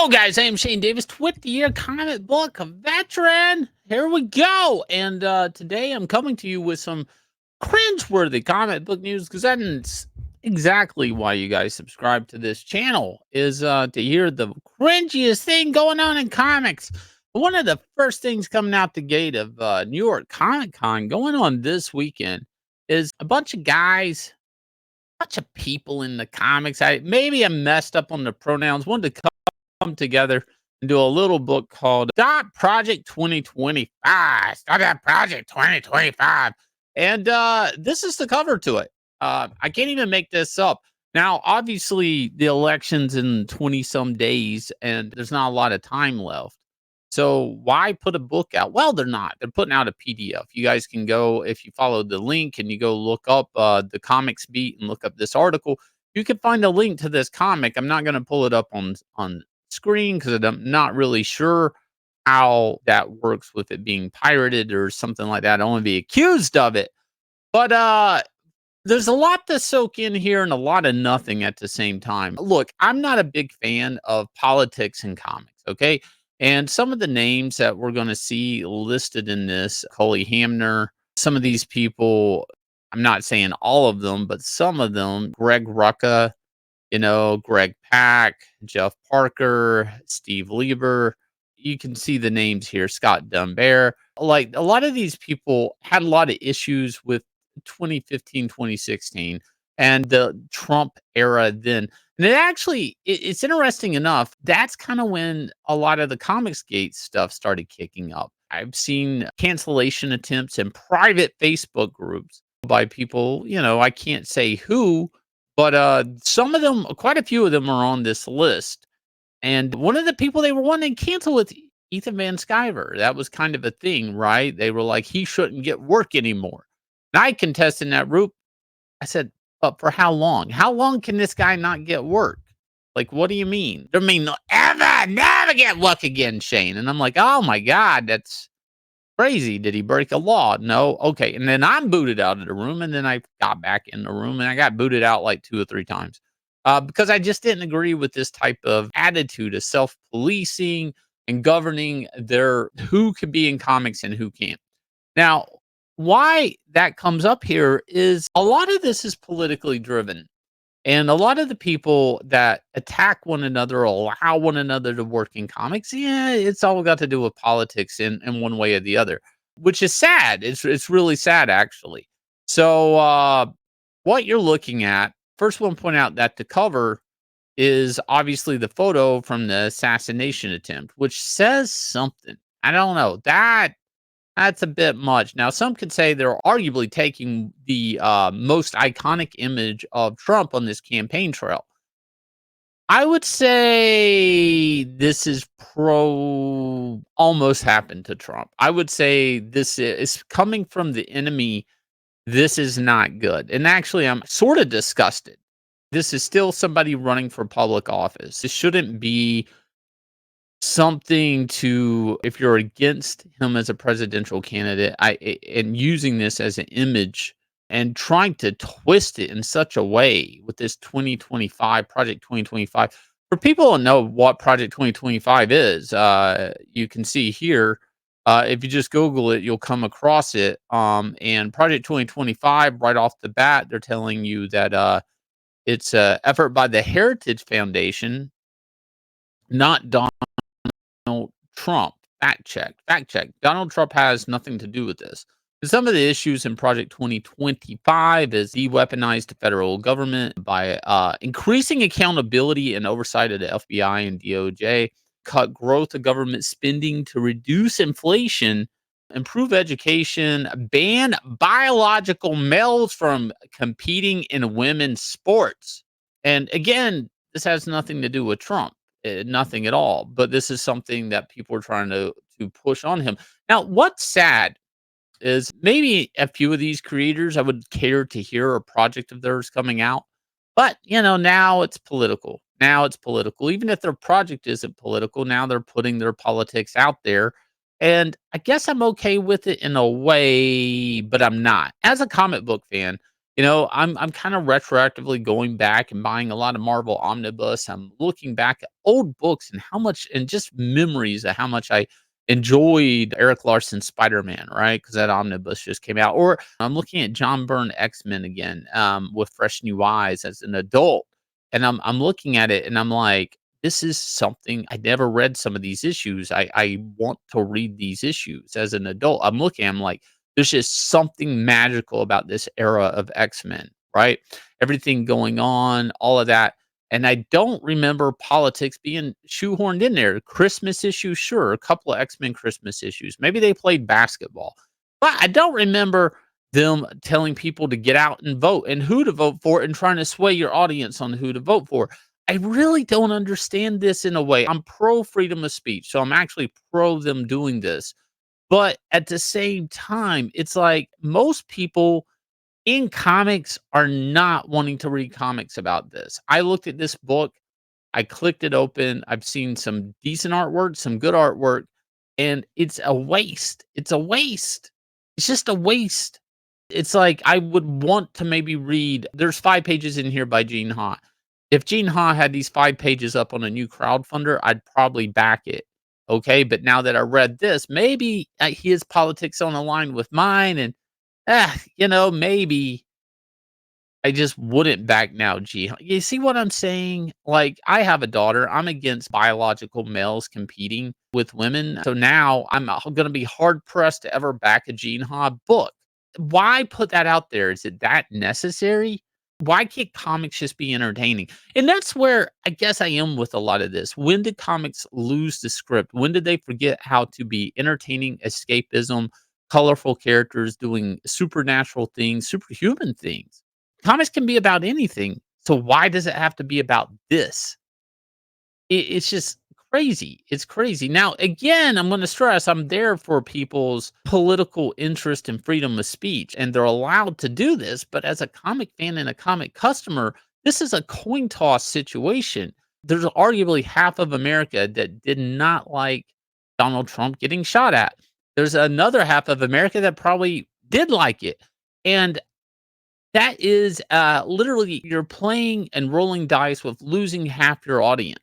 Hello, guys. I am Shane Davis, 20-year comic book veteran. Here we go. And today I'm coming to you with some cringeworthy comic book news because that's exactly why you guys subscribe to this channel is to hear the cringiest thing going on in comics. One of the first things coming out the gate of New York Comic Con going on this weekend is a bunch of guys, bunch of people in the comics. I messed up on the pronouns. Wanted to come together and do a little book called Stop Project 2025. Stop that Project 2025. And this is the cover to it. I can't even make this up. Now, obviously, the election's in 20 some days, and there's not a lot of time left. So why put a book out? Well, they're not. They're putting out a PDF. You guys can go, if you follow the link and you go look up the comics beat and look up this article, you can find a link to this comic. I'm not going to pull it up on screen because I'm not really sure how that works with it being pirated or something like that. I don't want to be accused of it. But there's a lot to soak in here and a lot of nothing at the same time. Look, I'm not a big fan of politics and comics, okay? And some of the names that we're going to see listed in this, Coley Hamner, some of these people, I'm not saying all of them, but some of them, Greg Rucka, Greg Pak, Jeff Parker, Steve Lieber. You can see the names here, Scott Dunbar. Like a lot of these people had a lot of issues with 2015, 2016 and the Trump era then. And it's interesting enough. That's kind of when a lot of the Comicsgate stuff started kicking up. I've seen cancellation attempts in private Facebook groups by people, I can't say who, but some of them, quite a few of them are on this list. And one of the people they were wanting to cancel with Ethan Van Sciver. That was kind of a thing, right? They were like, he shouldn't get work anymore. And I contest in that group. I said, but for how long? How long can this guy not get work? Like, what do you mean? I mean, never get work again, Shane. And I'm like, oh my God, that's crazy. Did he break a law? No. Okay. And then I'm booted out of the room. And then I got back in the room and I got booted out like 2 or 3 times because I just didn't agree with this type of attitude of self-policing and governing who can be in comics and who can't. Now, why that comes up here is a lot of this is politically driven. And a lot of the people that attack one another, allow one another to work in comics, yeah, it's all got to do with politics in one way or the other, which is sad. It's really sad, actually. So what you're looking at, first one point out that the cover is obviously the photo from the assassination attempt, which says something. I don't know. That's a bit much. Now, some could say they're arguably taking the most iconic image of Trump on this campaign trail. I would say this is almost happened to Trump. I would say this is coming from the enemy. This is not good. And actually, I'm sort of disgusted. This is still somebody running for public office. This shouldn't be something to, if you're against him as a presidential candidate, and using this as an image and trying to twist it in such a way with this 2025 Project 2025. For people who don't know what Project 2025 is, you can see here. If you just Google it, you'll come across it. And Project 2025, right off the bat, they're telling you that it's an effort by the Heritage Foundation, not Donald Trump. Fact check. Fact check. Donald Trump has nothing to do with this. Some of the issues in Project 2025 is de-weaponize the federal government by increasing accountability and oversight of the FBI and DOJ, cut growth of government spending to reduce inflation, improve education, ban biological males from competing in women's sports. And again, this has nothing to do with Trump. Nothing at all. But this is something that people are trying to push on him. Now, what's sad is maybe a few of these creators I would care to hear a project of theirs coming out. But, now it's political. Now it's political. Even if their project isn't political, now they're putting their politics out there. And I guess I'm okay with it in a way, but I'm not. As a comic book fan, I'm kind of retroactively going back and buying a lot of Marvel Omnibus. I'm looking back at old books and how much and just memories of how much I enjoyed Eric Larson's Spider-Man, right? Because that omnibus just came out. Or I'm looking at John Byrne X-Men again, with fresh new eyes as an adult. And I'm looking at it and I'm like, this is something I never read some of these issues. I want to read these issues as an adult. I'm like, there's just something magical about this era of X-Men, right? Everything going on, all of that. And I don't remember politics being shoehorned in there. Christmas issues, sure, a couple of X-Men Christmas issues. Maybe they played basketball. But I don't remember them telling people to get out and vote and who to vote for and trying to sway your audience on who to vote for. I really don't understand this in a way. I'm pro freedom of speech, so I'm actually pro them doing this. But at the same time, it's like most people in comics are not wanting to read comics about this. I looked at this book, I clicked it open, I've seen some decent artwork, some good artwork, and it's a waste. It's a waste. It's just a waste. It's like I would want to maybe read there's 5 pages in here by Gene Ha. If Gene Ha had these 5 pages up on a new crowdfunder, I'd probably back it. Okay, but now that I read this, maybe, his politics don't align with mine and, maybe I just wouldn't back now, Gene Ha. You see what I'm saying? Like, I have a daughter, I'm against biological males competing with women, so now I'm, gonna be hard pressed to ever back a Gene Ha book. Why put that out there? Is it that necessary? Why can't comics just be entertaining? And that's where I guess I am with a lot of this. When did comics lose the script? When did they forget how to be entertaining, escapism, colorful characters doing supernatural things, superhuman things? Comics can be about anything. So why does it have to be about this? It's just crazy. It's crazy. Now, again, I'm gonna stress, I'm there for people's political interest and freedom of speech, and they're allowed to do this, but as a comic fan and a comic customer, this is a coin toss situation. There's arguably half of America that did not like Donald Trump getting shot at. There's another half of America that probably did like it, and that is, literally you're playing and rolling dice with losing half your audience.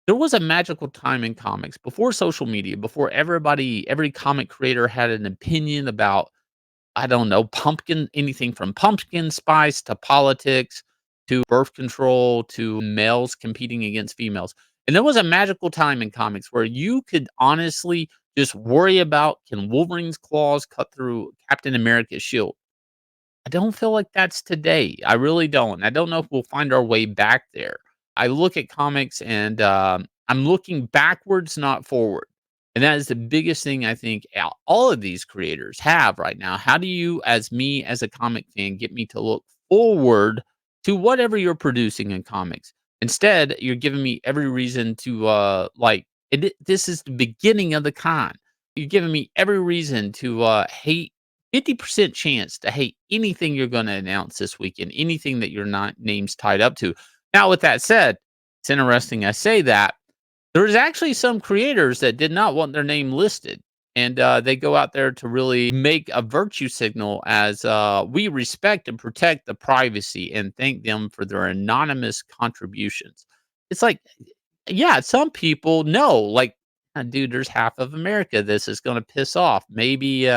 There was a magical time in comics before social media, before every comic creator had an opinion about, I don't know, anything from pumpkin spice to politics to birth control to males competing against females. And there was a magical time in comics where you could honestly just worry about, can Wolverine's claws cut through Captain America's shield? I don't feel like that's today. I really don't. I don't know if we'll find our way back there. I look at comics and I'm looking backwards, not forward. And that is the biggest thing I think all of these creators have right now. How do you, as me, as a comic fan, get me to look forward to whatever you're producing in comics? Instead, you're giving me every reason to this is the beginning of the con. You're giving me every reason to hate 50% chance to hate anything you're gonna announce this weekend, anything that your not name's tied up to. Now, with that said, it's interesting I say that. There's actually some creators that did not want their name listed, and, they go out there to really make a virtue signal as, we respect and protect the privacy and thank them for their anonymous contributions. It's like, yeah, some people know, like, dude, there's half of America this is gonna piss off. Maybe,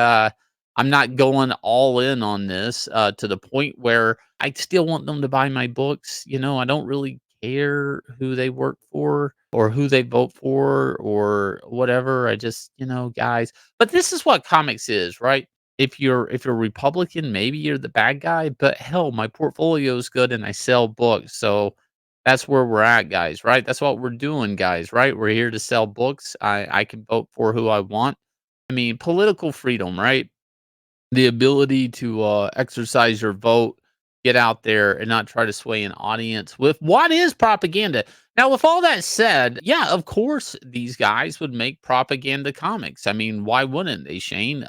I'm not going all in on this, to the point where I still want them to buy my books. I don't really care who they work for or who they vote for or whatever. I just, guys. But this is what comics is, right? If you're Republican, maybe you're the bad guy. But hell, my portfolio is good and I sell books, so that's where we're at, guys. Right? That's what we're doing, guys. Right? We're here to sell books. I can vote for who I want. I mean, political freedom, right? The ability to exercise your vote, get out there and not try to sway an audience with what is propaganda. Now, with all that said, yeah, of course, these guys would make propaganda comics. I mean, why wouldn't they, Shane?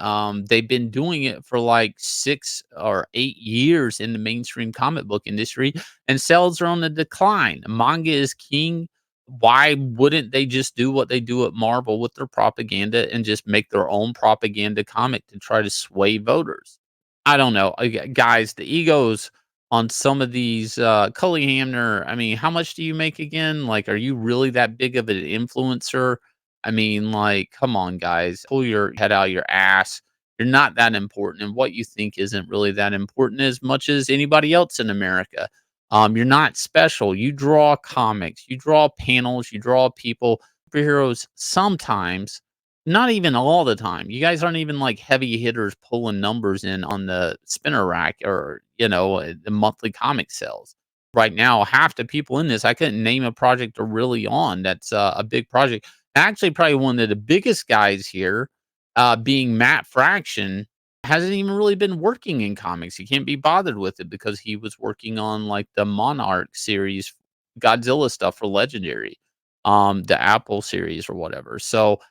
They've been doing it for like 6 or 8 years in the mainstream comic book industry, and sales are on the decline. Manga is king. Why wouldn't they just do what they do at Marvel with their propaganda and just make their own propaganda comic to try to sway voters? I don't know. Guys, the egos on some of these, Cully Hamner, I mean, how much do you make again? Like, are you really that big of an influencer? I mean, like, come on, guys, pull your head out of your ass. You're not that important, and what you think isn't really that important as much as anybody else in America. You're not special. You draw comics, you draw panels, you draw people, superheroes sometimes, not even all the time. You guys aren't even like heavy hitters pulling numbers in on the spinner rack or, the monthly comic sales. Right now, half the people in this, I couldn't name a project they're really on that's a big project. Actually, probably one of the biggest guys here, being Matt Fraction, hasn't even really been working in comics. He can't be bothered with it because he was working on like the Monarch series, Godzilla stuff for Legendary, the Apple series or whatever. So,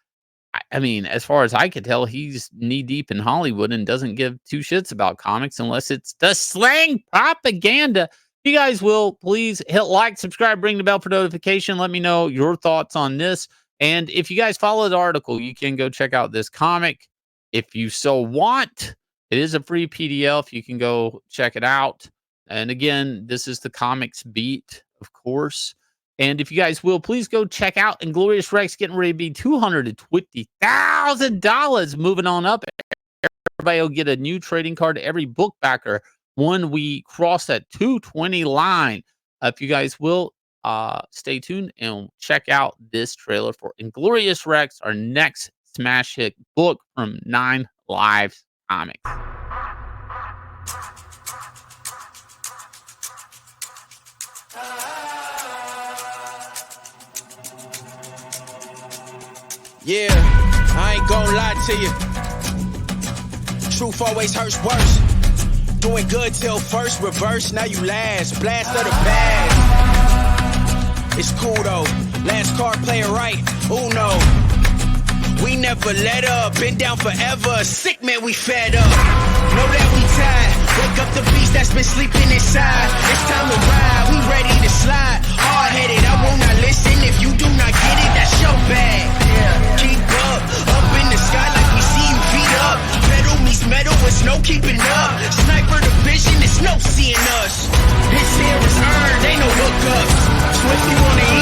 I mean, as far as I could tell, he's knee deep in Hollywood and doesn't give two shits about comics unless it's the slang propaganda. You guys will please hit like, subscribe, ring the bell for notification. Let me know your thoughts on this. And if you guys follow the article, you can go check out this comic if you so want. It is a free PDF. You can go check it out. And again, this is the comics beat, of course. And if you guys will, please go check out Inglorious Rex getting ready to be $220,000 moving on up. Everybody will get a new trading card to every book backer when we cross that 220 line. If you guys will, stay tuned and check out this trailer for Inglorious Rex, our next smash hit book from 9 Lives Comics. Yeah, I ain't gonna lie to you. Truth always hurts worse. Doing good till first, reverse, now you last. Blast of the past. It's cool though. Last card, play it right. Uno. We never let up. Been down forever. Sick man, we fed up. Know that we tired. Wake up the beast that's been sleeping inside. It's time to ride. We ready to slide. Hard-headed, I will not listen. If you do not get it, that's your bag. Keep up in the sky like we see you feet up. Metal meets metal, it's no keeping up. Sniper division, it's no seeing us. This here is earned, ain't no hookups. So if you wanna